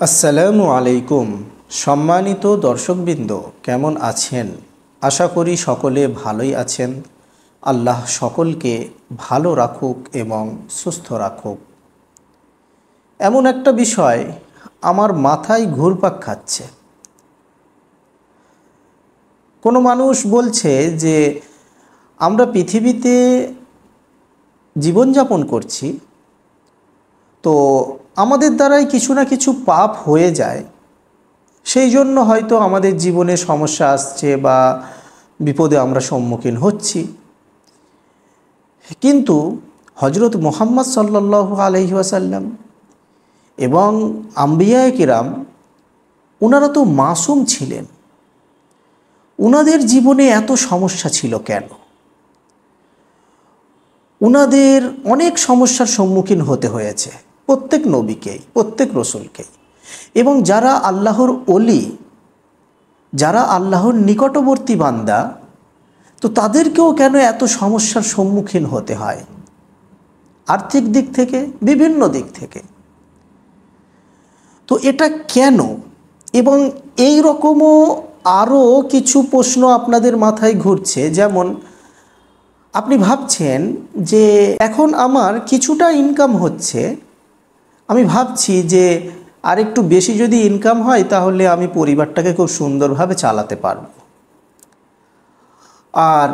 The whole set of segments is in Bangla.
আসসালামু আলাইকুম। সম্মানিত দর্শকবৃন্দ, কেমন আছেন? আশা করি সকলে ভালোই আছেন। আল্লাহ সকলকে ভালো রাখুক এবং সুস্থ রাখুক। এমন একটা বিষয় আমার মাথায় ঘুরপাক খাচ্ছে। কোনো মানুষ বলছে যে আমরা পৃথিবীতে জীবনযাপন করছি, তো আমাদের দ্বারাই কিছু না কিছু পাপ হয়ে যায়, সেই জন্য হয়তো আমাদের জীবনে সমস্যা আসছে বা বিপদে আমরা সম্মুখীন হচ্ছি। কিন্তু হজরত মুহাম্মদ সাল্লাল্লাহু আলাইহি ওয়াসাল্লাম এবং আম্বিয়ায়ে কিরাম, ওনারা তো মাসুম ছিলেন। ওনাদের জীবনে এত সমস্যা ছিল কেন? ওনাদের অনেক সমস্যার সম্মুখীন হতে হয়েছে, প্রত্যেক নবীকেই, প্রত্যেক রসুলকেই। এবং যারা আল্লাহর ওলি, যারা আল্লাহর নিকটবর্তী বান্দা, তো তাদেরকেও কেন এত সমস্যার সম্মুখীন হতে হয়? আর্থিক দিক থেকে, বিভিন্ন দিক থেকে। তো এটা কেন? এবং এই রকমও আরও কিছু প্রশ্ন আপনাদের মাথায় ঘুরছে। যেমন আপনি ভাবছেন যে এখন আমার কিছুটা ইনকাম হচ্ছে, আমি ভাবছি যে আর একটু বেশি যদি ইনকাম হয় তাহলে আমি পরিবারটাকে খুব সুন্দরভাবে চালাতে পারব। আর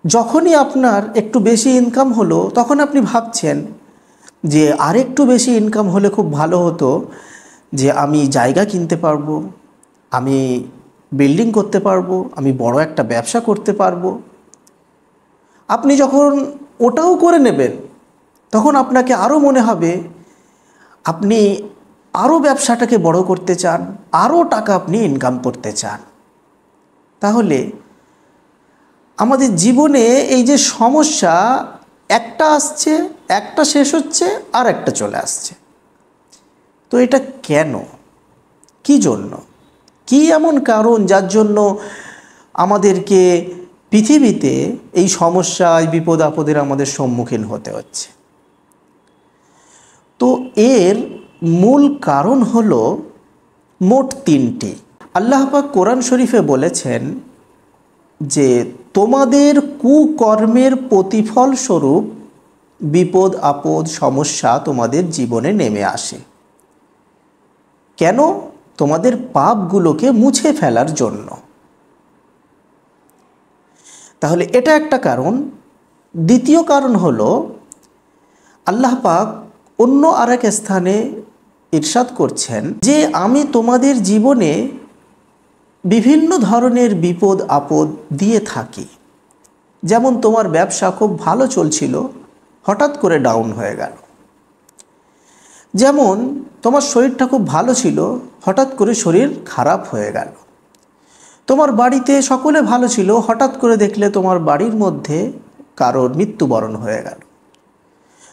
যখনই আপনার একটু বেশি ইনকাম হলো, তখন আপনি ভাবছেন যে আর একটু বেশি ইনকাম হলে খুব ভালো হতো, যে আমি জায়গা কিনতে পারবো, আমি বিল্ডিং করতে পারবো, আমি বড় একটা ব্যবসা করতে পারবো। আপনি যখন ওটাও করে নেবেন, তখন আপনাকে আরও মনে হবে আপনি আরও ব্যবসাটাকে বড় করতে চান, আরও টাকা আপনি ইনকাম করতে চান। তাহলে আমাদের জীবনে এই যে সমস্যা, একটা আসছে, একটা শেষ হচ্ছে, আর একটা চলে আসছে। তো এটা কেন? কি জন্য? কি এমন কারণ যার জন্য আমাদেরকে পৃথিবীতে এই সমস্যা, এই বিপদ আপদের আমাদের সম্মুখীন হতে হচ্ছে? তো এর মূল কারণ হলো মোট তিনটি। আল্লাহ পাক কোরআন শরীফে বলেছেন যে তোমাদের কুকর্মের প্রতিফল স্বরূপ বিপদ আপদ সমস্যা তোমাদের জীবনে নেমে আসে। কেন? তোমাদের পাপগুলোকে মুছে ফেলার জন্য। তাহলে এটা একটা কারণ। দ্বিতীয় কারণ হলো আল্লাহ পাক অন্য আরেক স্থানে ইরশাদ করছেন যে আমি তোমাদের জীবনে বিভিন্ন ধরনের বিপদ আপদ দিয়ে থাকি। যেমন তোমার ব্যবসা খুব ভালো চলছিল, হঠাৎ করে ডাউন হয়ে গেল। যেমন তোমার শরীরটা খুব ভালো ছিল, হঠাৎ করে শরীর খারাপ হয়ে গেল। তোমার বাড়িতে সকলে ভালো ছিল, হঠাৎ করে দেখলে তোমার বাড়ির মধ্যে কারোর মৃত্যুবরণ হয়ে গেল।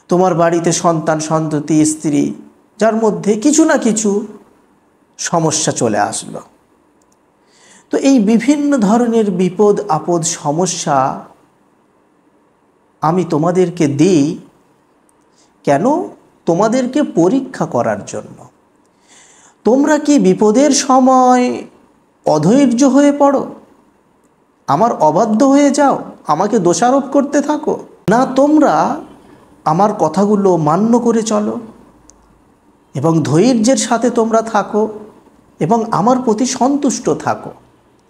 তোমার বাড়িতে সন্তান সন্ততি স্ত্রী, যার মধ্যে কিছু না কিছু সমস্যা চলে আসলো। তো এই বিভিন্ন ধরনের বিপদ আপদ সমস্যা আমি তোমাদেরকে দিই কেন? তোমাদেরকে পরীক্ষা করার জন্য। তোমরা কি বিপদের সময় অধৈর্য হয়ে পড়ো, আমার অবাধ্য হয়ে যাও, আমাকে দোষারোপ করতে থাকো? না, তোমরা আমার কথাগুলো মান্য করে চলো এবং ধৈর্যের সাথে তোমরা থাকো এবং আমার প্রতি সন্তুষ্ট থাকো,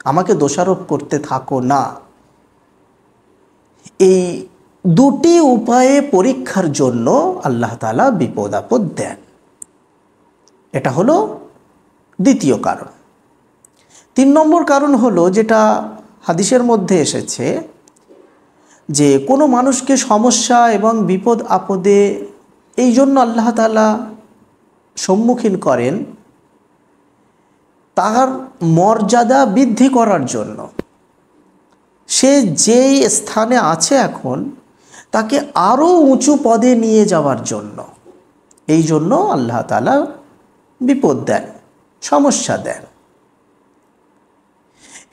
আমাকে দোষারোপ করতে থাকো না। এই দুটি উপায়ে পরীক্ষার জন্য আল্লাহ তাআলা বিপদ আপদ দেন। এটা হলো দ্বিতীয় কারণ। 3 নম্বর কারণ হলো যেটা হাদিসের মধ্যে এসেছে, যে কোনো মানুষকে সমস্যা এবং বিপদ আপদে এই জন্য আল্লাহ তাআলা সম্মুখীন করেন তার মর্যাদা বৃদ্ধি করার জন্য। সে যেই স্থানে আছে এখন, তাকে আরও উঁচু পদে নিয়ে যাওয়ার জন্য। এই জন্য আল্লাহ তাআলা বিপদ দেন, সমস্যা দেন।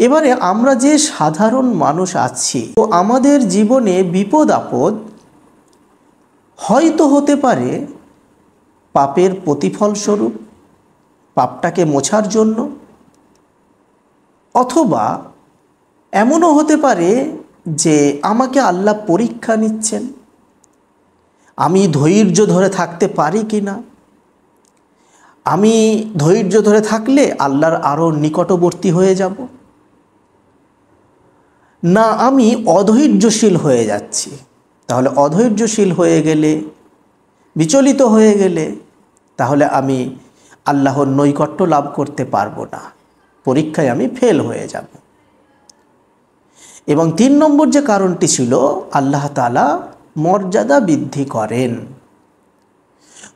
এবারে আমরা যে সাধারণ মানুষ আছি, তো আমাদের জীবনে বিপদ আপদ হয়তো হতে পারে পাপের প্রতিফল স্বরূপ, পাপটাকে মোছার জন্য, অথবা এমনও হতে পারে যে আমাকে আল্লাহ পরীক্ষা নিচ্ছেন, আমি ধৈর্য ধরে থাকতে পারি কি না, আমি ধৈর্য ধরে থাকলে আল্লাহর আরও নিকটবর্তী হয়ে যাব, না আমি অধৈর্যশীল হয়ে যাচ্ছি। তাহলে অধৈর্যশীল হয়ে গেলে, বিচলিত হয়ে গেলে, তাহলে আমি আল্লাহর নৈকট্য লাভ করতে পারবো না, পরীক্ষায় আমি ফেল হয়ে যাব। এবং 3 নম্বর যে কারণটি ছিল, আল্লাহ তাআলা মর্যাদা বৃদ্ধি করেন।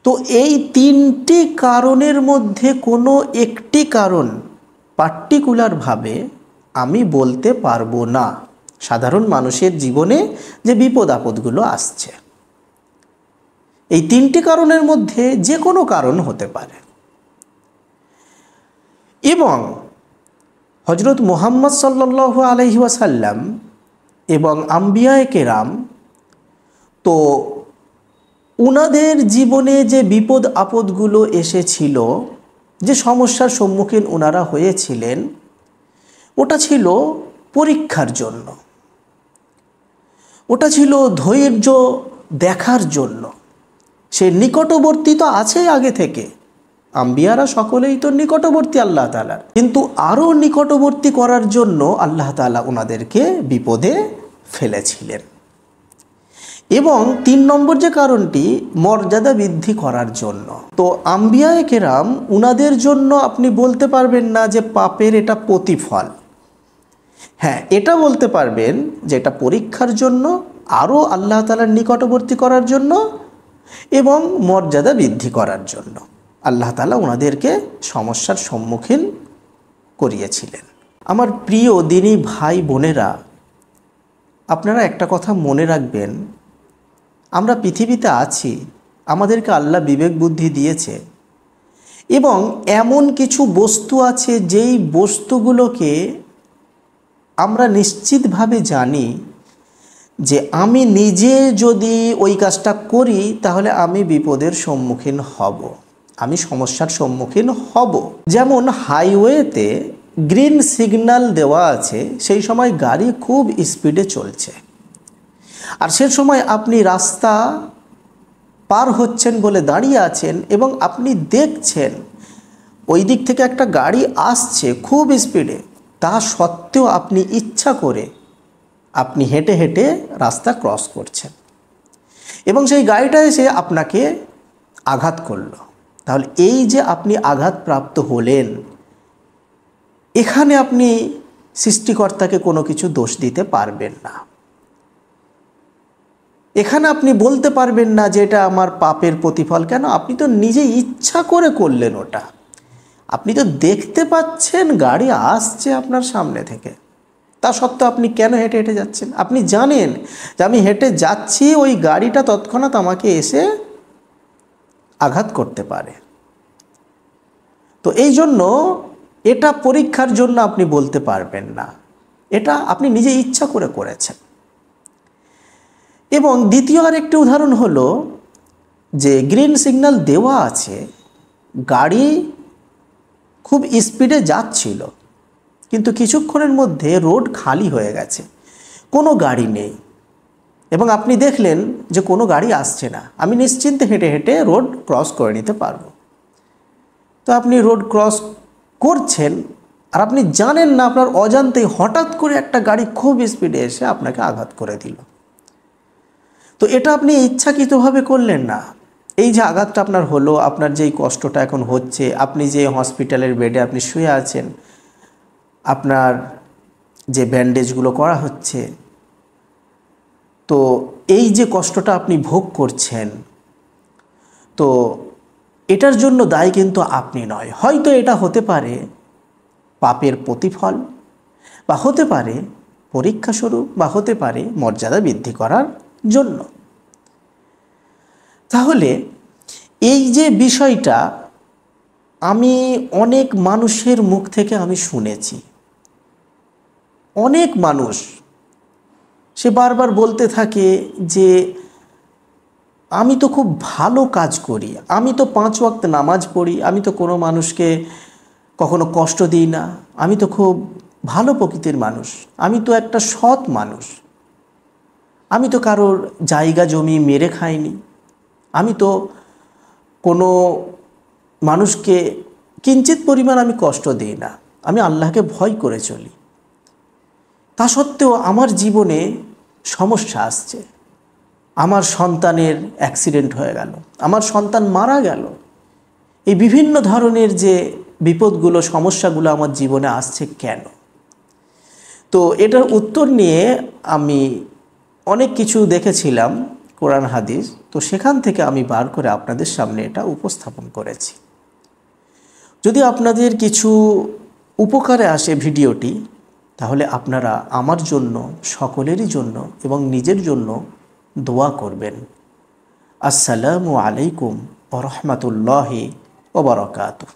তো এই 3টি কারণের মধ্যে কোনো একটি কারণ পার্টিকুলারভাবে আমি বলতে পারবো না। সাধারণ মানুষের জীবনে যে বিপদ আপদগুলো আসছে, এই 3টি কারণের মধ্যে যে কোনো কারণ হতে পারে। এবং হযরত মুহাম্মদ সাল্লাল্লাহু আলাইহি ওয়াসাল্লাম এবং আম্বিয়ায়ে কেরাম, তো উনাদের জীবনে যে বিপদ আপদগুলো এসেছিল, যে সমস্যার সম্মুখীন ওনারা হয়েছিলেন, ওটা ছিল পরীক্ষার জন্য, ওটা ছিল ধৈর্য দেখার জন্য। সে নিকটবর্তী তো আছেই আগে থেকে, আম্বিয়ারা সকলেই তো নিকটবর্তী আল্লাহ তাআলার, কিন্তু আরও নিকটবর্তী করার জন্য আল্লাহ তাআলা ওনাদেরকে বিপদে ফেলেছিলেন। এবং 3 নম্বর যে কারণটি, মর্যাদা বৃদ্ধি করার জন্য। তো আম্বিয়ায়ে কেরাম, উনাদের জন্য আপনি বলতে পারবেন না যে পাপের এটা প্রতিফল। হ্যাঁ, এটা বলতে পারবেন যে এটা পরীক্ষার জন্য, আরও আল্লাহ তাআলার নিকটবর্তী করার জন্য এবং মর্যাদা বৃদ্ধি করার জন্য আল্লাহ তাআলা ওনাদেরকে সমস্যার সম্মুখীন করিয়েছিলেন। আমার প্রিয় দিনী ভাই বোনেরা, আপনারা একটা কথা মনে রাখবেন, আমরা পৃথিবীতে আছি, আমাদেরকে আল্লাহ বিবেক বুদ্ধি দিয়েছে, এবং এমন কিছু বস্তু আছে যেই বস্তুগুলোকে আমরা নিশ্চিতভাবে জানি যে আমি নিজে যদি ওই কাজটা করি তাহলে আমি বিপদের সম্মুখীন হব, আমি সমস্যার সম্মুখীন হব। যেমন হাইওয়েতে গ্রিন সিগন্যাল দেওয়া আছে, সেই সময় গাড়ি খুব স্পিডে চলছে, আর সে সময় আপনি রাস্তা পার হচ্ছেন বলে দাঁড়িয়ে আছেন এবং আপনি দেখছেন ওই দিক থেকে একটা গাড়ি আসছে খুব স্পিডে, তা সত্ত্বেও আপনি ইচ্ছা করে আপনি হেঁটে হেঁটে রাস্তা ক্রস করছেন এবং সেই গাড়িটা এসে আপনাকে আঘাত করলো। তাহলে এই যে আপনি আঘাতপ্রাপ্ত হলেন, এখানে আপনি সৃষ্টিকর্তাকে কোনো কিছু দোষ দিতে পারবেন না। এখানে আপনি বলতে পারবেন না যে এটা আমার পাপের প্রতিফল। কেন? আপনি তো নিজে ইচ্ছা করে করলেন ওটা। আপনি তো দেখতে পাচ্ছেন গাড়ি আসছে আপনার সামনে থেকে, তা সত্ত্বেও আপনি কেন হেঁটে হেঁটে যাচ্ছেন? আপনি জানেন যে আমি হেঁটে যাচ্ছি, ওই গাড়িটা তৎক্ষণাৎ আমাকে এসে আঘাত করতে পারে। তো এই জন্য এটা পরীক্ষার জন্য আপনি বলতে পারবেন না, এটা আপনি নিজে ইচ্ছা করে করেছেন। এবং দ্বিতীয় আরেকটি উদাহরণ হলো যে গ্রিন সিগন্যাল দেওয়া আছে, গাড়ি খুব স্পিডে যাচ্ছিল, কিন্তু কিছুক্ষণের মধ্যে রোড খালি হয়ে গেছে, কোনো গাড়ি নেই, এবং আপনি দেখলেন যে কোনো গাড়ি আসছে না, আমি নিশ্চিন্তে হেঁটে হেঁটে রোড ক্রস করে নিতে পারবো। তো আপনি রোড ক্রস করছেন আর আপনি জানেন না, আপনার অজান্তেই হঠাৎ করে একটা গাড়ি খুব স্পিডে এসে আপনাকে আঘাত করে দিল। তো এটা আপনি ইচ্ছাকৃতভাবে করলেন না। এই যে আঘাতটা আপনার হলো, আপনার যেই কষ্টটা এখন হচ্ছে, আপনি যে হসপিটালের বেডে আপনি শুয়ে আছেন, আপনার যে ব্যান্ডেজগুলো করা হচ্ছে, তো এই যে কষ্টটা আপনি ভোগ করছেন, তো এটার জন্য দায়ী কিন্তু আপনি নয়। হয়তো এটা হতে পারে পাপের প্রতিফল, বা হতে পারে পরীক্ষাস্বরূপ, বা হতে পারে মর্যাদা বৃদ্ধি করার জন্য। তাহলে এই যে বিষয়টা আমি অনেক মানুষের মুখ থেকে আমি শুনেছি, অনেক মানুষ সে বারবার বলতে থাকে যে আমি তো খুব ভালো কাজ করি, আমি তো 5 ওয়াক্ত নামাজ পড়ি, আমি তো কোনো মানুষকে কখনো কষ্ট দিই না, আমি তো খুব ভালো প্রকৃতির মানুষ, আমি তো একটা সৎ মানুষ, আমি তো কারোর জায়গা জমি মেরে খাইনি, আমি তো কোনো মানুষকে কিঞ্চিত পরিমাণ আমি কষ্ট দিই না, আমি আল্লাহকে ভয় করে চলি। তা সত্ত্বেও আমার জীবনে সমস্যা আসছে, আমার সন্তানের অ্যাক্সিডেন্ট হয়ে গেল, আমার সন্তান মারা গেল, এই বিভিন্ন ধরনের যে বিপদগুলো সমস্যাগুলো আমার জীবনে আসছে কেন? তো এটার উত্তর নিয়ে আমি অনেক কিছু দেখেছিলাম কোরআন হাদিস, তো সেখান থেকে আমি বার করে আপনাদের সামনে এটা উপস্থাপন করেছি। যদি আপনাদের কিছু উপকারে আসে ভিডিওটি, তাহলে আপনারা আমার জন্য, সকলেরই জন্য এবং নিজের জন্য দোয়া করবেন। আসসালামু আলাইকুম ওয়া রাহমাতুল্লাহি ওয়া বারাকাতুহু।